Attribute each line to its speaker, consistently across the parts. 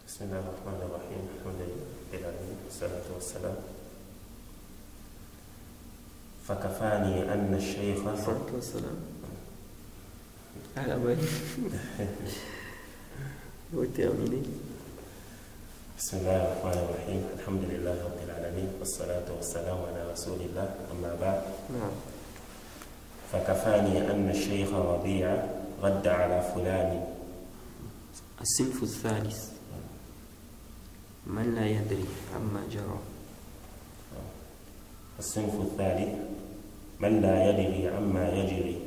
Speaker 1: بسم الله الرحمن الرحيم الحمد لله رب العالمين والصلاة والسلام فكفاني أن الشيخ
Speaker 2: الصلاة والسلام على بالي وتأميني.
Speaker 1: بسم الله الرحمن الرحيم الحمد لله رب العالمين والصلاة والسلام على رسول الله أما بعد.
Speaker 2: نعم.
Speaker 1: فكفاني أن الشيخ ربيع رد على فلان.
Speaker 2: الصنف الثالث من لا يدري عما جرى.
Speaker 1: الصنف الثالث من لا يدري عما يجري،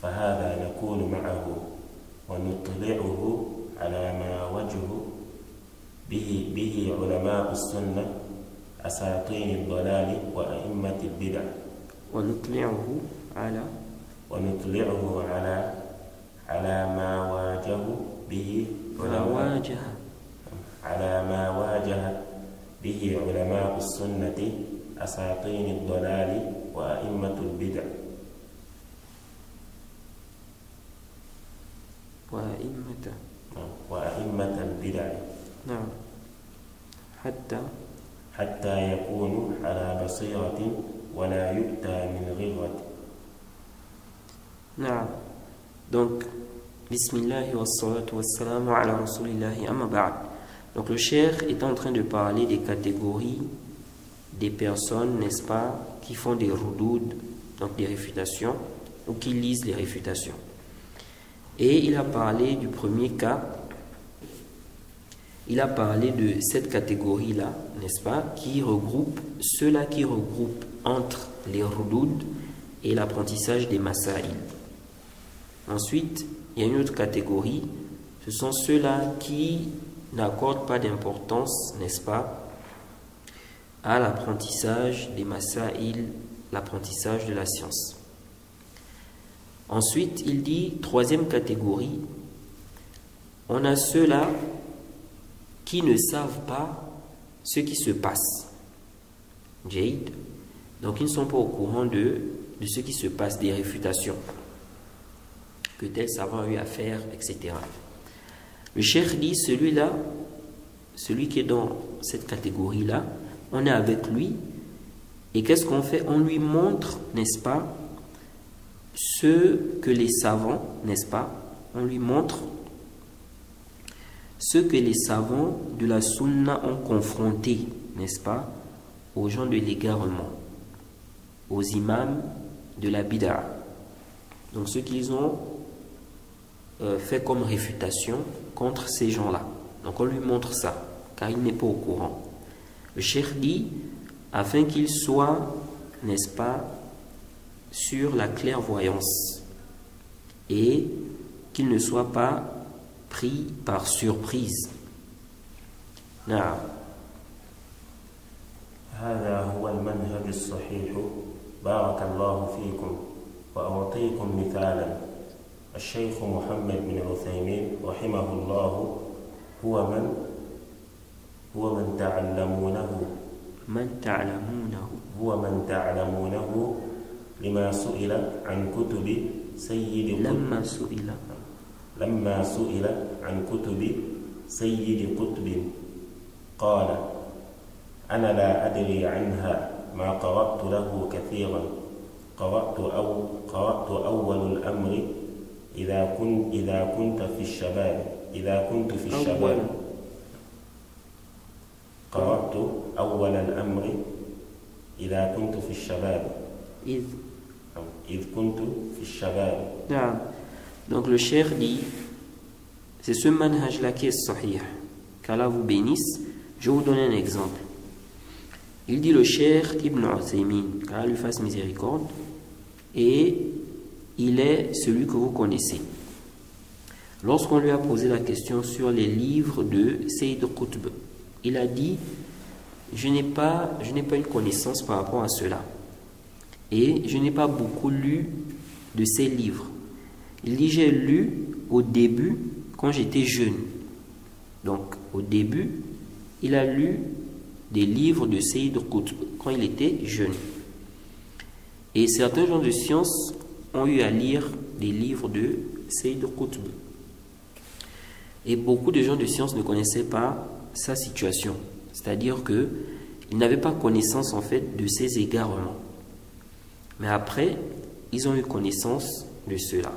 Speaker 1: فهذا نكون معه ونطلعه على ما وجه به علماء السنة أساطين الضلال وأئمة البدع.
Speaker 2: ونطلعه
Speaker 1: على ما واجه به علماء السنة أساطين الضلال وأئمة البدع. وأئمة البدع.
Speaker 2: نعم.
Speaker 1: حتى يكونوا على بصيرة ولا يؤتى من غرة.
Speaker 2: نعم. Donc, Bismillah wa salatu wa salam ala rasulillahi amma ba'd. Donc le cheikh est en train de parler des catégories des personnes, n'est-ce pas, qui font des roudoud, donc des réfutations, ou qui lisent les réfutations. Et il a parlé du premier cas. Il a parlé de cette catégorie-là, n'est-ce pas, qui regroupe ceux-là qui regroupent entre les roudoud et l'apprentissage des masaïl. Ensuite, il y a une autre catégorie, ce sont ceux-là qui n'accordent pas d'importance, n'est-ce pas, à l'apprentissage des masaïl, l'apprentissage de la science. Ensuite, il dit, troisième catégorie, on a ceux-là qui ne savent pas ce qui se passe. Jade. Donc, ils ne sont pas au courant de ce qui se passe, des réfutations que tel savant a eu à faire, etc. Le cheikh dit, celui-là, celui qui est dans cette catégorie-là, on est avec lui, et qu'est-ce qu'on fait? On lui montre, n'est-ce pas, ce que les savants, n'est-ce pas, on lui montre ce que les savants de la sunna ont confronté, n'est-ce pas, aux gens de l'égarement, aux imams de la bid'a. Donc ce qu'ils ont fait comme réfutation contre ces gens-là. Donc on lui montre ça, car il n'est pas au courant. Le cheikh dit, afin qu'il soit, n'est-ce pas, sur la clairvoyance et qu'il ne soit pas pris par surprise. نعم.
Speaker 1: هذا هو المنهج الصحيح بارك الله فيكم. وأعطيكم مثالا. الشيخ محمد بن عثيمين رحمه الله هو من تعلمونه لما سئل عن كتب سيد قطب. لما سئل عن كتب سيد قطب قال: أنا لا أدري عنها ما قرأت له كثيرا. قرأت أول الأمر إذا كنت في الشباب. قرأت أول الأمر إذا كنت في الشباب. إذ كنت في الشباب.
Speaker 2: نعم. Donc le cheikh dit, c'est ce manhaj-là qui est sahih. Qu'Allah vous bénisse. Je vais vous donner un exemple. Il dit, le cheikh Ibn Uthaymin, qu'Allah lui fasse miséricorde, et il est celui que vous connaissez. Lorsqu'on lui a posé la question sur les livres de Sayyid Qutb, il a dit, je n'ai pas une connaissance par rapport à cela. Et je n'ai pas beaucoup lu de ces livres. Il dit, j'ai lu au début quand j'étais jeune. Donc, au début, il a lu des livres de Sayyid Qutb quand il était jeune. Et certains gens de science ont eu à lire des livres de Sayyid Qutb. Et beaucoup de gens de science ne connaissaient pas sa situation. C'est-à-dire que ils n'avaient pas connaissance en fait de ses égarements. Mais après, ils ont eu connaissance de cela.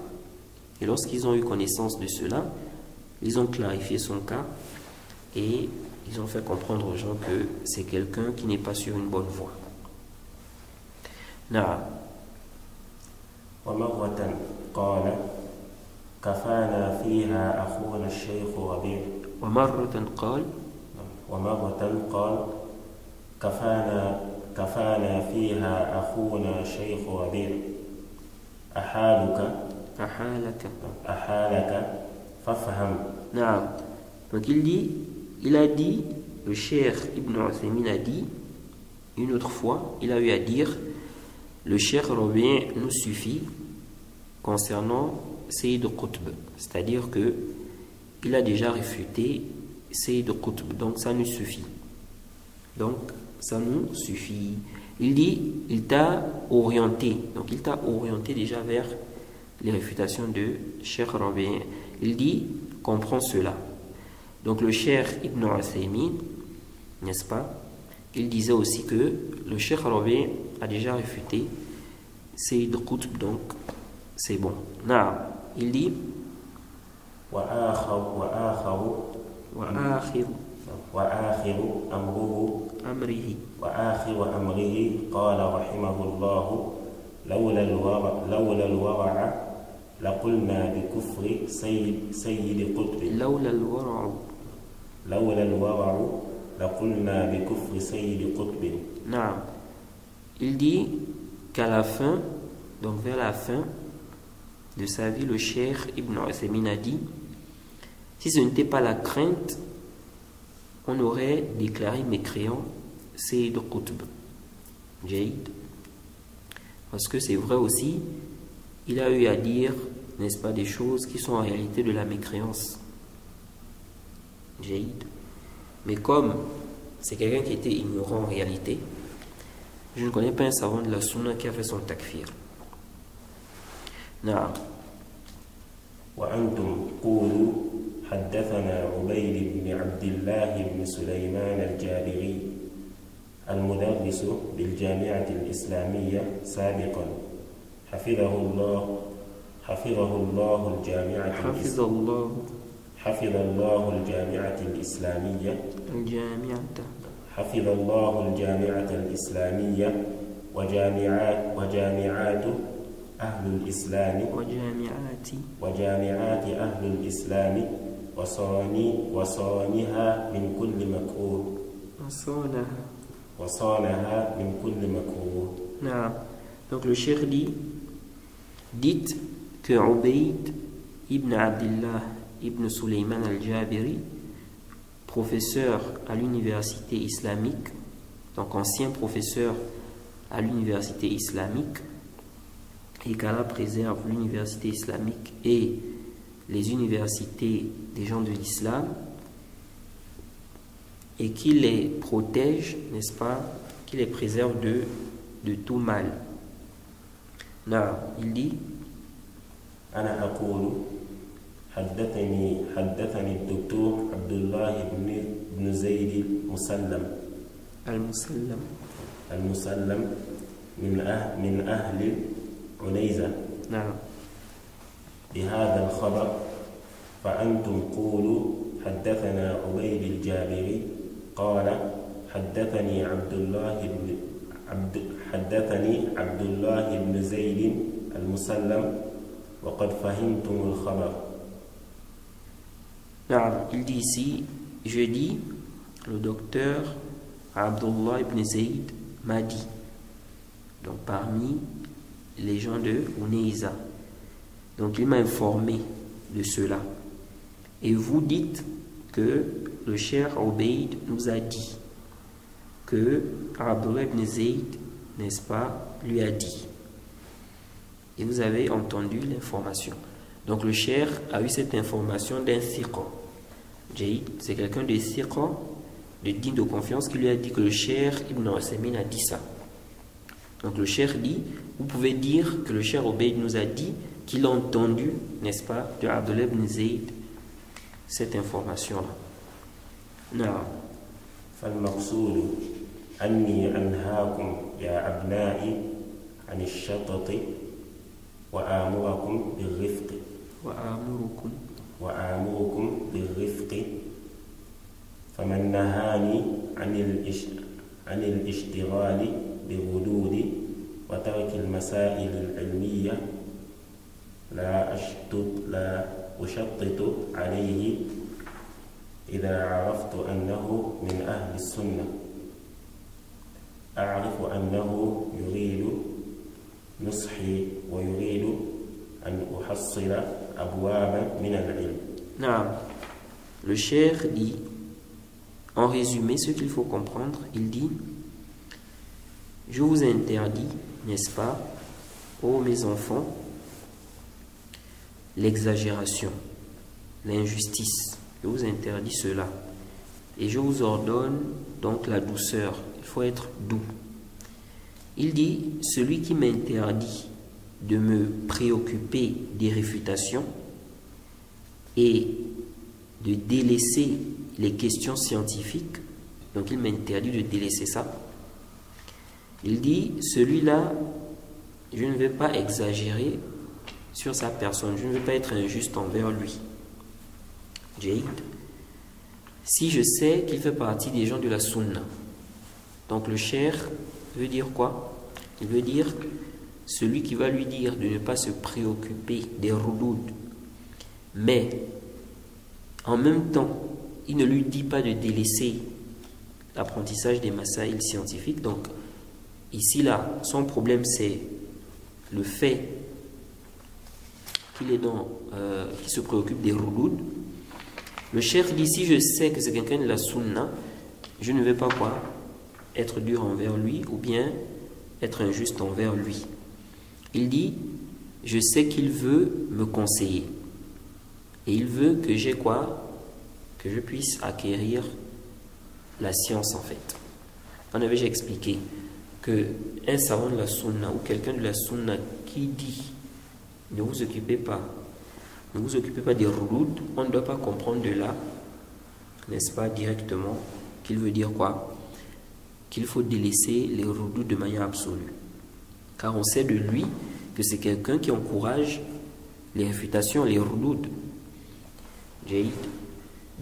Speaker 2: Et lorsqu'ils ont eu connaissance de cela, ils ont clarifié son cas et ils ont fait comprendre aux gens que c'est quelqu'un qui n'est pas sur une bonne voie. نعم.
Speaker 1: ومرة قال كفانا فيها أخونا الشيخ ربيع.
Speaker 2: ومرة قال
Speaker 1: كفانا فيها أخونا شيخ ربيع أحالك فافهم.
Speaker 2: نعم. Donc il a dit, le Cheikh Ibn Uthaymin a dit, une autre fois, il a eu à dire, le Cheikh Rabi' nous suffit concernant Sayyid Qutb. C'est-à-dire que il a déjà réfuté Sayyid Qutb, donc ça nous suffit. Donc ça nous suffit. Il dit, il t'a orienté. Donc il t'a orienté déjà vers les réfutations de Cheikh Rabi'. Il dit, comprends cela. Donc le Cheikh Ibn Uthaymin, n'est-ce pas, il disait aussi que le Cheikh Rabi' a déjà réfuté Sayyid Qutb, donc c'est bon. Naam. Il dit
Speaker 1: وآخر أمره قال رحمه الله لولا الورع لقلنا بكفر سيد قطب. لولا الورع لقلنا بكفر سيد قطب.
Speaker 2: نعم. Il dit qu'à la fin, donc vers la fin de sa vie, le Cheikh Ibn Uthaymin a dit, si ce n'était pas la crainte, on aurait déclaré mécréant Sayyid Qutb. Jaïd. Parce que c'est vrai aussi, il a eu à dire, n'est-ce pas, des choses qui sont en réalité de la mécréance. Jaïd. Mais comme c'est quelqu'un qui était ignorant en réalité, je ne connais pas un savant de la sunna qui a fait son takfir. نعم.
Speaker 1: وأنتم قولوا حدثنا عبيد بن عبد الله بن سليمان الجابري المدرس بالجامعة الإسلامية سابقا حفظه الله الجامعة الإسلامية حفظ الله الجامعة الإسلامية وجامعات أهل الإسلام وجامعات أهل الإسلام وصانها من كل مكروه. وصانها من كل مكروه.
Speaker 2: نعم. Donc le cheikh dit, dites que Ubayd ibn Abdullah ibn Suleyman al-Jabiri, professeur à l'université islamique, donc ancien professeur à l'université islamique, et qu'Allah préserve l'université islamique et les universités des gens de l'islam, et qu'il les protège, n'est-ce pas, qu'il les préserve de tout mal. Là, il dit,
Speaker 1: أنا أقول حدثني الدكتور عبد الله بن زيد المسلم من أهل عنيزة.
Speaker 2: نعم.
Speaker 1: بهذا الخبر فأنتم قولوا حدثنا عبيد الجابري قال حدثني عبد الله بن زيد المسلم وقد فهمتم الخبر.
Speaker 2: نعم. Il dit ici, je dis, le docteur Abdullah ibn Zayd m'a dit, donc parmi les gens de Uneiza. Donc il m'a informé de cela. Et vous dites que le Cheikh Ubayd nous a dit que Abdullah ibn Zayd, n'est-ce pas, lui a dit. Et vous avez entendu l'information. Donc le Cheikh a eu cette information d'un thiqa. C'est quelqu'un de thiqa, de digne de confiance, qui lui a dit que le Cheikh Ibn Uthaymin a dit ça. Donc le Cheikh dit, vous pouvez dire que le Cheikh Ubayd nous a dit qu'il a entendu, n'est-ce pas, de Abdullah ibn Zayd cette information-là. Non.
Speaker 1: فالمقصود أني أنهاكم يا أبنائي عن الشطط وآمركم بالرفق بالرفق فمن نهاني عن الاشتغال بالردود وترك المسائل العلمية لا أشطط عليه إذا عرفت أنه من أهل السنة أعرف أنه يريد نصحي ويريد أن أحصل أبوابا من العلم.
Speaker 2: Non. Le cheikh dit, en résumé, ce qu'il faut comprendre, il dit: je vous interdis, n'est-ce pas, ô mes enfants, l'exagération, l'injustice. Je vous interdis cela. Et je vous ordonne donc la douceur. Il faut être doux. Il dit: celui qui m'interdit de me préoccuper des réfutations et de délaisser les questions scientifiques, donc il m'interdit de délaisser ça. Il dit: celui-là, je ne vais pas exagérer sur sa personne, je ne vais pas être injuste envers lui. Jade. Si je sais qu'il fait partie des gens de la sunna, donc le cheikh veut dire quoi? Il veut dire celui qui va lui dire de ne pas se préoccuper des roudoud, mais en même temps il ne lui dit pas de délaisser l'apprentissage des masaïl scientifiques. Donc ici là, son problème c'est le fait qu'il se préoccupe des roudoud. Le cheikh dit: si je sais que c'est quelqu'un de la sunna, je ne vais pas être dur envers lui ou bien être injuste envers lui. Il dit: je sais qu'il veut me conseiller et il veut que j'ai que je puisse acquérir la science en fait. On avait déjà expliqué que un savant de la sunna ou quelqu'un de la sunna qui dit: ne vous occupez pas des roudoud, on ne doit pas comprendre de là, n'est-ce pas, directement qu'il veut dire quoi? Qu'il faut délaisser les roudoud de manière absolue. Car on sait de lui que c'est quelqu'un qui encourage les réfutations, les roudoud.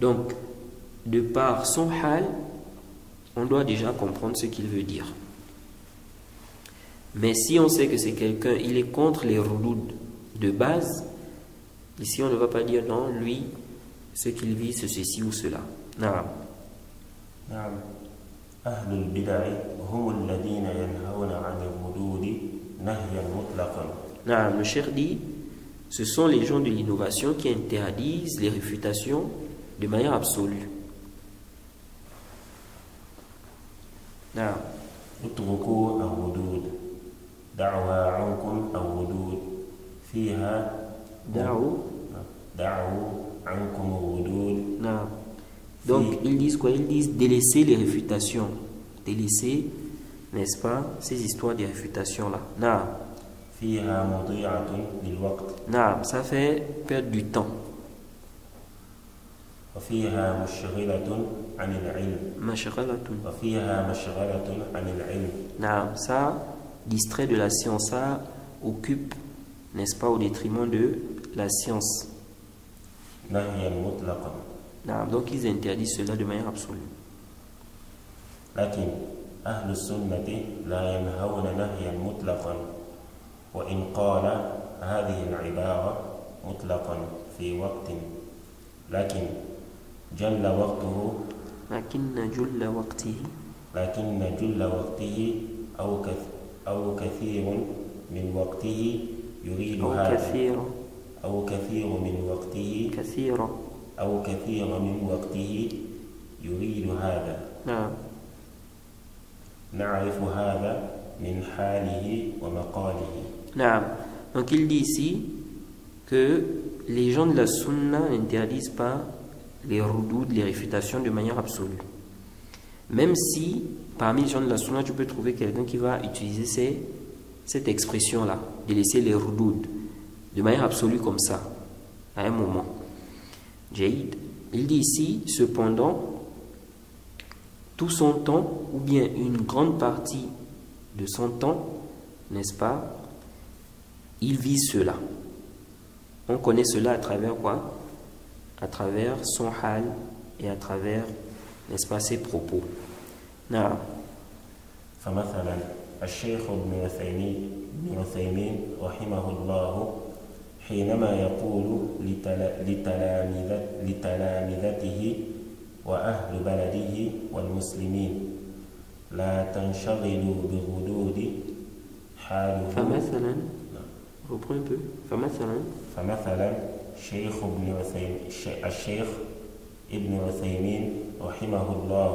Speaker 2: Donc, de par son hal, on doit déjà comprendre ce qu'il veut dire. Mais si on sait que c'est quelqu'un, il est contre les roudoud de base, ici on ne va pas dire non, lui, ce qu'il vit, c'est ceci ou cela. Naam.
Speaker 1: Naam. أهل البدع هم الذين ينهون عن الردود نهيا مطلقا.
Speaker 2: Naam. Le cheikh dit: ce sont les gens de l'innovation qui interdisent les réfutations de manière absolue. Naam.
Speaker 1: اتركوا الردود دعوا عنكم الردود فيها دعوا عنكم الردود.
Speaker 2: Non. Donc ils disent quoi? Ils disent délaisser les réfutations. Délaisser, n'est-ce pas, ces histoires de réfutations là. Non.
Speaker 1: فيها مضيعة للوقت.
Speaker 2: Non, ça fait perdre du temps.
Speaker 1: وفيها مشغلة عن العلم. وفيها مشغلة عن العلم.
Speaker 2: Non, ça distrait de la science, ça occupe, n'est-ce pas, au détriment de la science.
Speaker 1: نهيا مطلقا.
Speaker 2: Non, donc ils interdisent cela de manière absolue.
Speaker 1: لكن أهل السنة لا ينهون نهيا مطلقا وإن قال هذه العبارة مطلقا في وقت لكن جل وقته أو كثير من وقته يريد هذا أو كثير من وقته يريد هذا.
Speaker 2: نعم.
Speaker 1: نعرف هذا من حاله ومقاله.
Speaker 2: نعم. Donc il dit ici que les gens de la sunna n'interdisent pas les roudoud, les réfutations de manière absolue. Même si parmi les gens de la sunna tu peux trouver quelqu'un qui va utiliser cette expression-là, de laisser les roudoud de manière absolue comme ça, à un moment. Jaïd. Il dit ici, cependant, tout son temps, ou bien une grande partie de son temps, n'est-ce pas, il vit cela. On connaît cela à travers quoi? À travers son hal et à travers, n'est-ce pas, ses propos. Non.
Speaker 1: فمثلا الشيخ ابن عثيمين رحمه الله حينما يقول لتلامذته وأهل بلده والمسلمين لا تنشغلوا بغدود حاله.
Speaker 2: فمثلا
Speaker 1: فمثلا الشيخ ابن عثيمين رحمه الله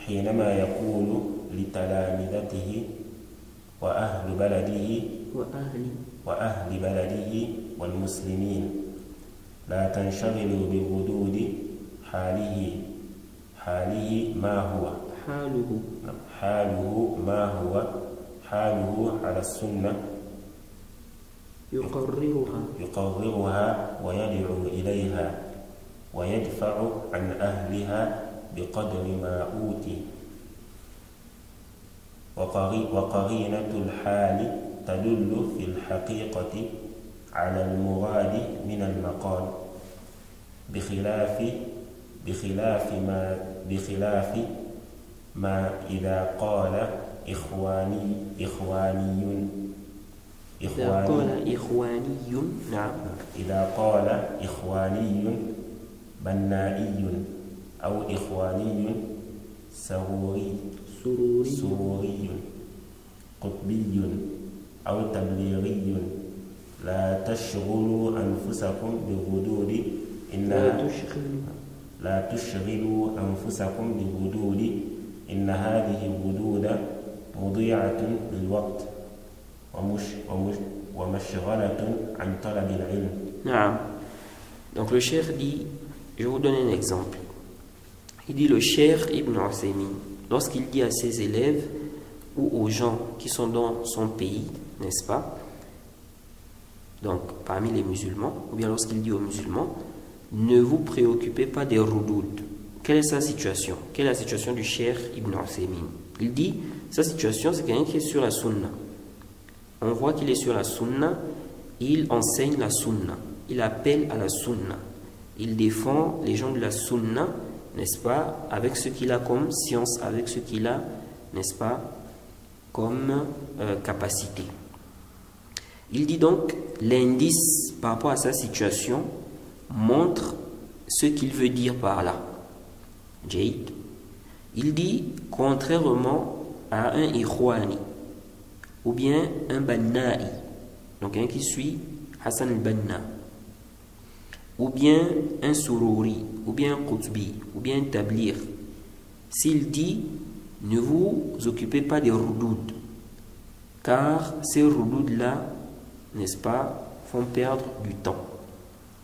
Speaker 1: حينما يقول لتلامذته وأهل بلده والمسلمين لا تنشغلوا بغدود حاله على السنة يقررها ويدعو إليها ويدفع عن أهلها بقدر ما أوتي وقرينة الحال تدل في الحقيقة على المراد من المقال بخلاف ما إذا قال إخواني بنائي أو إخواني سروري قطبي أو تبليغي لا تشغلوا أنفسكم بغدود إن هذه الغدود مضيعة للوقت ومشغلة عن طلب العلم.
Speaker 2: نعم. Donc le cheikh dit, je vais vous donner un exemple. Il dit le cheikh Ibn Uthaymin, lorsqu'il dit à ses élèves ou aux gens qui sont dans son pays, n'est-ce pas, donc parmi les musulmans, ou bien lorsqu'il dit aux musulmans, ne vous préoccupez pas des roudoud. Quelle est sa situation? Quelle est la situation du cheikh Ibn Uthaymin? Il dit, sa situation c'est quelqu'un qui est sur la sunna. On voit qu'il est sur la sunna, il enseigne la sunna, il appelle à la sunna, il défend les gens de la sunna, n'est-ce pas, avec ce qu'il a comme science, avec ce qu'il a, n'est-ce pas, comme capacité. Il dit donc, l'indice par rapport à sa situation montre ce qu'il veut dire par là. Jade. Il dit, contrairement à un ikhwani, ou bien un banna'i, donc un qui suit Hassan al-Banna, ou bien un sururi, ou bien un qutbi, ou bien un tablir, s'il dit, ne vous occupez pas des roudoud, car ces roudoud-là, n'est-ce pas, font perdre du temps,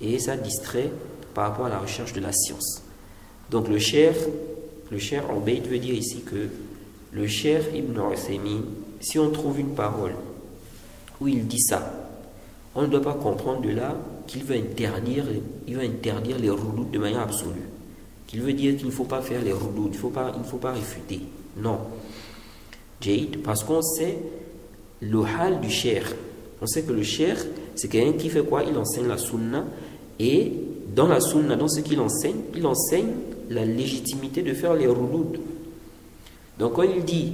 Speaker 2: et ça distrait par rapport à la recherche de la science. Donc le cheikh Ubayd veut dire ici que le cheikh Ibn Uthaymin, si on trouve une parole où il dit ça, on ne doit pas comprendre de là qu'il veut interdire les roudoud de manière absolue. Qu'il veut dire qu'il ne faut pas faire les roudoud, il ne faut pas réfuter. Non. Jade, parce qu'on sait le hal du cheikh. On sait que le cheikh, c'est quelqu'un qui fait quoi? Il enseigne la sunna, et dans la sunna, dans ce qu'il enseigne, il enseigne la légitimité de faire les roudoud. Donc quand il dit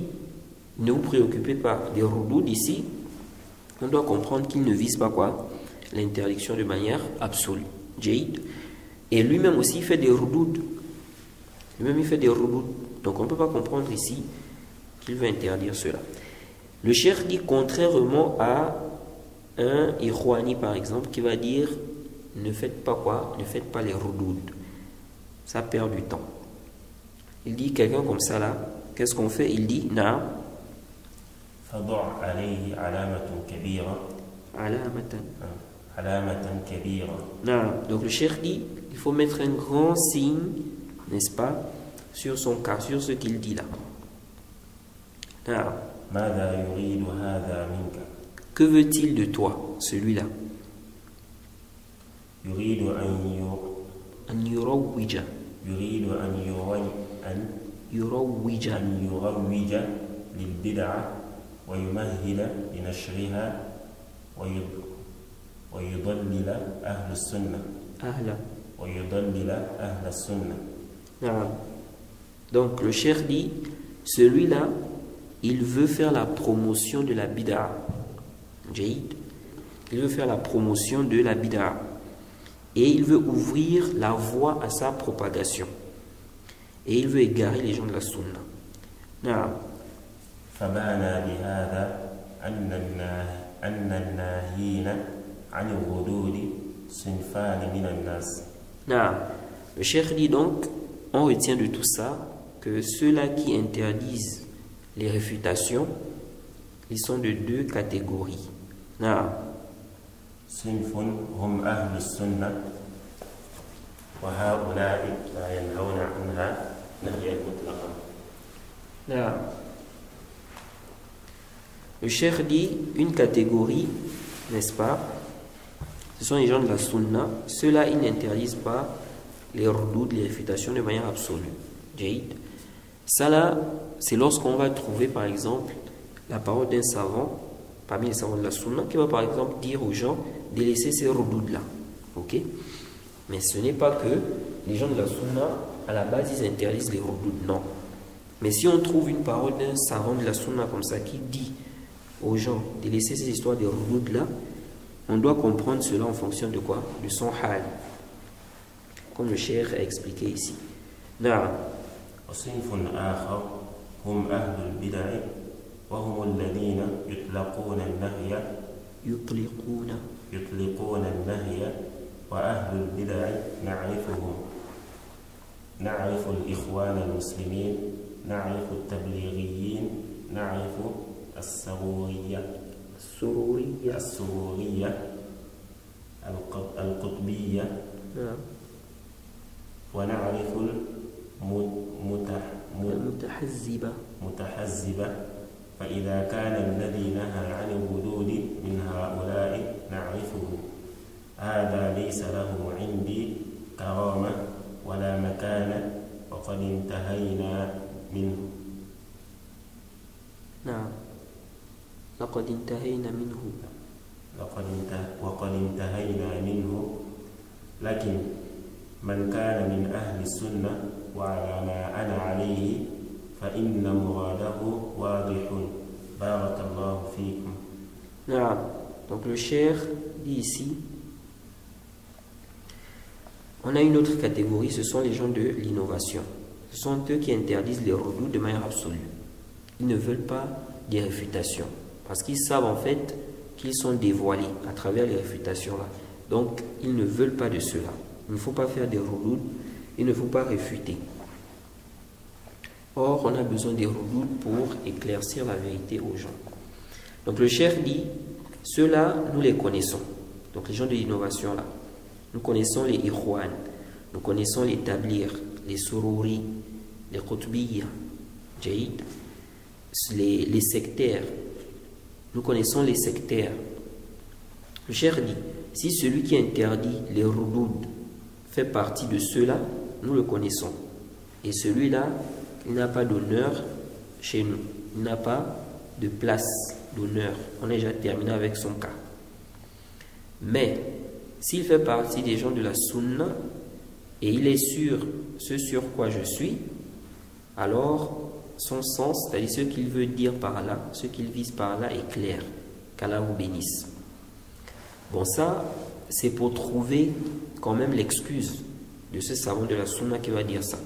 Speaker 2: ne vous préoccupez pas des roudoud ici, on doit comprendre qu'il ne vise pas quoi? L'interdiction de manière absolue. Jade. Et lui-même aussi il fait des roudoud. Lui-même il fait des roudoud. Donc on ne peut pas comprendre ici qu'il veut interdire cela. Le cheikh dit contrairement à un ikhwani par exemple qui va dire ne faites pas quoi? Ne faites pas les roudoud. Ça perd du temps. Il dit quelqu'un comme ça là, qu'est-ce qu'on fait? Il dit na
Speaker 1: فضع عليه علامة كبيرة. علامة كبيرة.
Speaker 2: Donc le cheikh dit il faut mettre un grand signe, n'est-ce pas, sur son cas, sur ce qu'il dit là.
Speaker 1: ماذا يريد هذا منك?
Speaker 2: Que veut-il de toi, celui-là?
Speaker 1: يريد
Speaker 2: أن يروج
Speaker 1: يريد أن
Speaker 2: يروج
Speaker 1: يروج للبدعة ويمهل لنشرها ويضلل أهل السنة ويضلل أهل السنة.
Speaker 2: Donc le cheikh dit, celui-là, il veut faire la promotion de la bid'a. Jaïd. Il veut faire la promotion de la bid'a. Et il veut ouvrir la voie à sa propagation. Et il veut égarer les gens de la sunna.
Speaker 1: فبانا بهذا أن الناهين عن الغلول صنفان من الناس.
Speaker 2: Le cheikh dit donc, on retient de tout ça que ceux-là qui interdisent les réfutations, ils sont de deux catégories.
Speaker 1: صنف هم أهل السنة وهؤلاء لا ينهون عنها نهيا مطلقا.
Speaker 2: Le cheikh dit une catégorie, n'est-ce pas? Ce sont les gens de la sunna. Ceux-là, ils n'interdisent pas les redoutes, les réfutations de manière absolue. Jaïd. Ça là, c'est lorsqu'on va trouver par exemple la parole d'un savant, parmi les savants de la sunna, qui va par exemple dire aux gens de laisser ces redoutes-là. Ok? Mais ce n'est pas que les gens de la sunna, à la base, ils interdisent les redoutes. Non. Mais si on trouve une parole d'un savant de la sunna comme ça qui dit aux gens de laisser ces histoires de redoutes là, on doit comprendre cela en fonction de quoi? De son hal. Comme le cheikh a expliqué ici.
Speaker 1: وصنف آخر هم أهل البدع وهم الذين يطلقون النهي وأهل البدع نعرفهم. نعرف الإخوان المسلمين، نعرف التبليغيين، نعرف السرورية القطبية، ونعرف المتحزبة. فإذا كان الذي نهى عن الغلول من هؤلاء نعرفه، هذا ليس له عندي كرامة ولا مكانة وقد انتهينا منه.
Speaker 2: لقد انتهينا منه.
Speaker 1: لكن من كان من أهل السنة وعلى ما أنا عليه فإن مراده واضح. بارك الله فيكم.
Speaker 2: Donc le cheikh dit ici, on a une autre catégorie, ce sont les gens de l'innovation. Ce sont eux qui interdisent les redoutes de manière absolue. Ils ne veulent pas des réfutations parce qu'ils savent en fait qu'ils sont dévoilés à travers les réfutations là. Donc ils ne veulent pas de cela. Il ne faut pas faire des redoutes, il ne faut pas réfuter. Or, on a besoin des redoutes pour éclaircir la vérité aux gens. Donc le cheikh dit, ceux-là, nous les connaissons. Donc les gens de l'innovation là. Nous connaissons les ikhwan, nous connaissons les tablirs, les sururi, les qutbiyya, jaïd, les sectaires. Nous connaissons les sectaires. Le cheikh dit, si celui qui interdit les redoutes fait partie de ceux-là, nous le connaissons. Et celui-là, il n'a pas d'honneur chez nous. Il n'a pas de place d'honneur. On a déjà terminé avec son cas. Mais, s'il fait partie des gens de la sunna, et il est sur ce sur quoi je suis, alors son sens, c'est-à-dire ce qu'il veut dire par là, ce qu'il vise par là est clair. Qu'Allah vous bénisse. Bon, ça, c'est pour trouver quand même l'excuse de ce savant de la sunna qui va dire ça.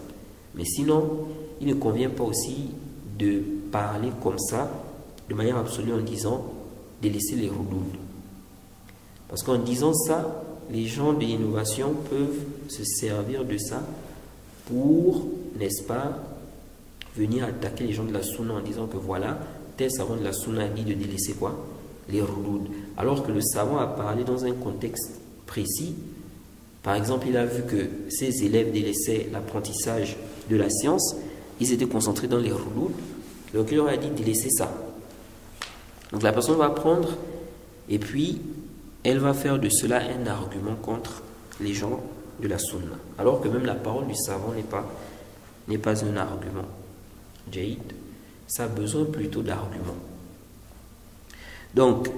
Speaker 2: Mais sinon, il ne convient pas aussi de parler comme ça, de manière absolue en disant de laisser les redoutes. Parce qu'en disant ça, les gens de l'innovation peuvent se servir de ça pour, n'est-ce pas, venir attaquer les gens de la sunna en disant que voilà, tel savant de la sunna a dit de délaisser quoi? Les redoutes. Alors que le savant a parlé dans un contexte précis. Par exemple, il a vu que ses élèves délaissaient l'apprentissage de la science, ils étaient concentrés dans les redoutes, donc il leur a dit de délaisser ça. Donc la personne va prendre et puis elle va faire de cela un argument contre les gens de la sunna. Alors que même la parole du savant n'est pas un argument. Jaïd, ça a besoin plutôt d'arguments. Donc,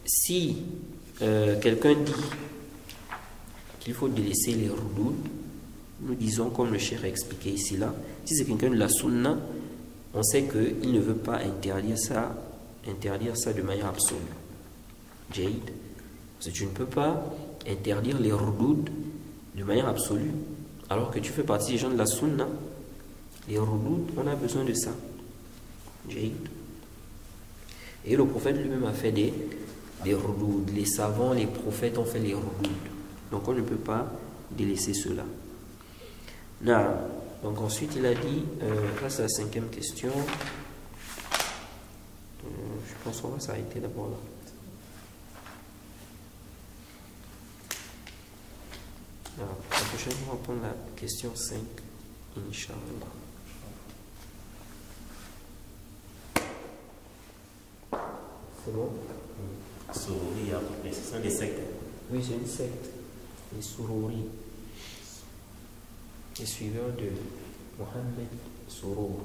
Speaker 2: si quelqu'un dit qu'il faut délaisser les roudoud, nous disons, comme le cheikh a expliqué ici là, si c'est quelqu'un de la sunna, on sait qu'il ne veut pas interdire ça de manière absolue. Jaïd, parce que tu ne peux pas interdire les roudoud de manière absolue, alors que tu fais partie des gens de la sunna. Les roudoud, on a besoin de ça. Jaïd. Et le prophète lui-même a fait des roudoud. Les savants, les prophètes ont fait les roudoud. Donc on ne peut pas délaisser cela. Donc ensuite il a dit, là c'est la 5e question. Je pense qu'on va s'arrêter d'abord là. Alors, la prochaine fois on va prendre la question 5, Inch'Allah. C'est bon?
Speaker 1: Sourouri, ce sont des sectes.
Speaker 2: Oui, c'est une secte. Les Sourouri. Les suiveurs de Mohammed Sourour.